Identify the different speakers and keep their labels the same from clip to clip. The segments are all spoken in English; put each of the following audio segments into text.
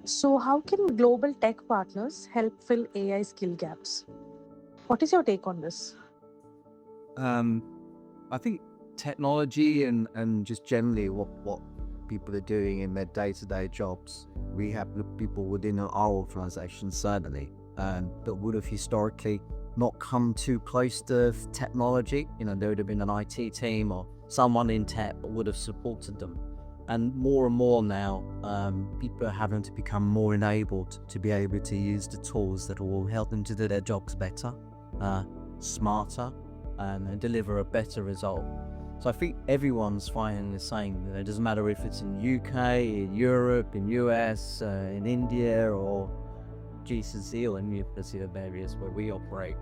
Speaker 1: So, how can global tech partners help fill AI skill gaps? What is your take on this?
Speaker 2: Um, I think technology and just generally what people are doing in their day-to-day jobs, we have the people within our organization certainly, that would have historically not come too close to technology. There would have been an IT team or someone in tech that would have supported them. And more now, people are having to become more enabled to be able to use the tools that will help them to do their jobs better, smarter, and deliver a better result. So I think everyone's finding the same. It doesn't matter if it's in UK, in Europe, in US, in India, or GCC or any of the areas where we operate.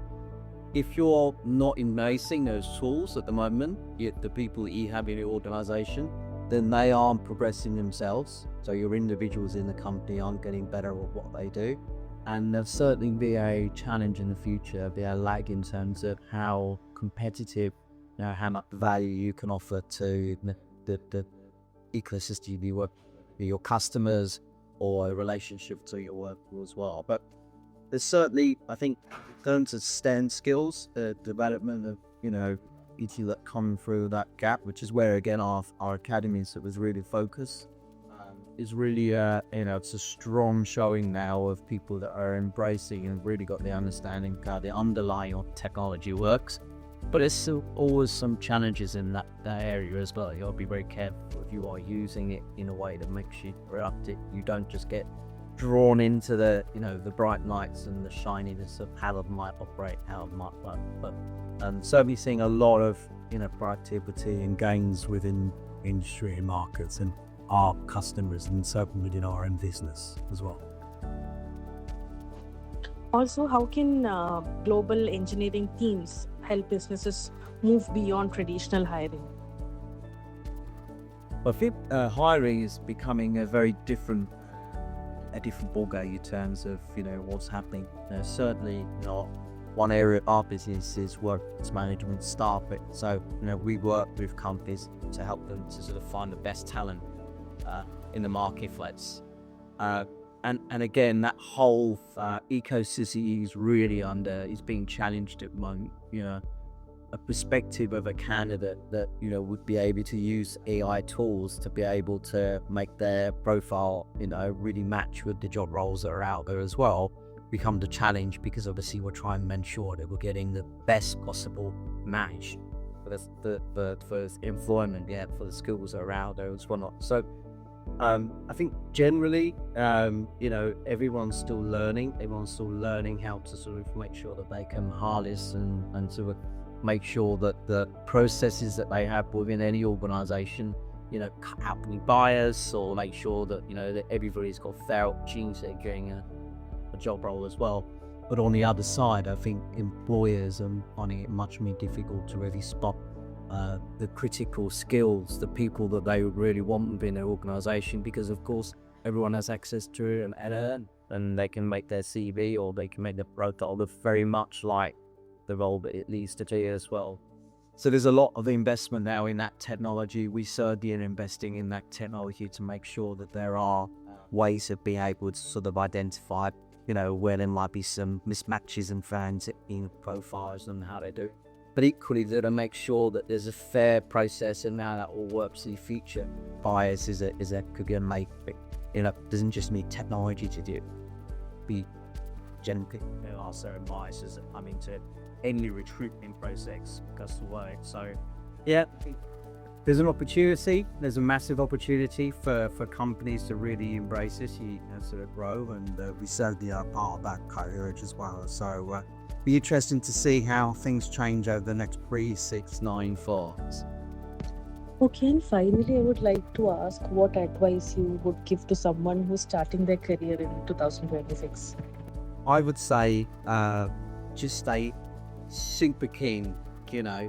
Speaker 2: If you're not embracing those tools at the moment, yet the people that you have in your organization, then they aren't progressing themselves. So your individuals in the company aren't getting better at what they do. And there'll certainly be a challenge in the future, be a lag in terms of how competitive, how much value you can offer to the ecosystem you work with, your customers, or a relationship to your work as well. But there's certainly, I think, in terms of STEM skills, the development of, people that come through that gap, which is where, again, our academies that was really focused, is really, it's a strong showing now of people that are embracing and really got the understanding of how the underlying technology works. But there's still always some challenges in that area as well. You'll be very careful if you are using it in a way that makes you productive. You don't just get drawn into the bright lights and the shininess of how it might operate, how it might work. But certainly seeing a lot of productivity and gains within industry and markets and our customers, and certainly within our own business as well.
Speaker 1: Also, how can global engineering teams help businesses move beyond traditional hiring?
Speaker 2: I think hiring is becoming a very different ballgame in terms of what's happening. Certainly, one area of our business is workforce management, staffing. So we work with companies to help them to sort of find the best talent in the marketplace. And again, that whole ecosystem is really is being challenged at the moment. A perspective of a candidate that would be able to use AI tools to be able to make their profile really match with the job roles that are out there as well becomes a challenge, because obviously we're trying to ensure that we're getting the best possible match for employment, for the skills that are out there as well. So I think generally, everyone's still learning. Everyone's still learning how to sort of make sure that they can harness and sort of make sure that the processes that they have within any organization, cut out any bias, or make sure that, that everybody's got fair opportunity during a job role as well. But on the other side, I think employers are finding it much more difficult to really spot the critical skills, the people that they would really want within their organization, because of course everyone has access to it and they can make their CV or they can make their profile look very much like the role that it needs to be as well. So there's a lot of investment now in that technology. We certainly are investing in that technology to make sure that there are ways of being able to sort of identify, where there might be some mismatches and fans in profiles and how they do. But equally, to make sure that there's a fair process and how that all works in the future. Bias could be a make. Doesn't just need technology to do. Be generally, there are certain biases that come into any recruitment process because of the way. So, there's an opportunity. There's a massive opportunity for companies to really embrace this and sort of grow, and we certainly are part of that courage as well. So, be interesting to see how things change over the next 3, 6, 9, 4.
Speaker 1: Okay, and finally, I would like to ask what advice you would give to someone who's starting their career in 2026.
Speaker 2: I would say just stay super keen. I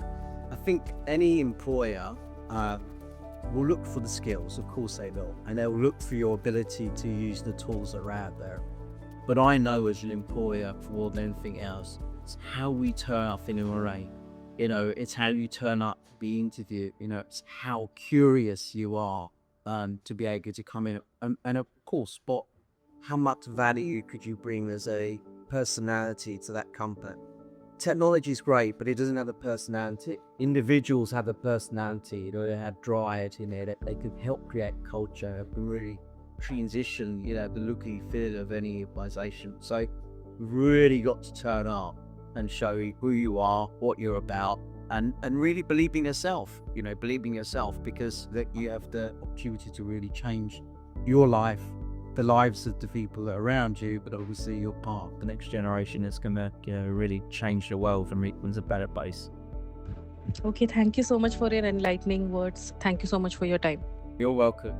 Speaker 2: think any employer will look for the skills, of course they will, and they'll look for your ability to use the tools that are out there. But I know as an employer, more than anything else, it's how we turn up in an array. It's how you turn up to be interviewed. It's how curious you are to be able to come in and of course spot how much value could you bring as a personality to that company? Technology is great, but it doesn't have a personality. Individuals have a personality, you know, they have drive in it. They can help create culture and really transition, you know, the look and feel of any organization. So we've really got to turn up and show who you are, what you're about, and really believe in yourself, you know, believe in yourself, because that you have the opportunity to really change your life, the lives of the people that are around you, but obviously you're part of the next generation that's going to really change the world and make things a better place.
Speaker 1: Okay, thank you so much for your enlightening words. Thank you so much for your time.
Speaker 2: You're welcome.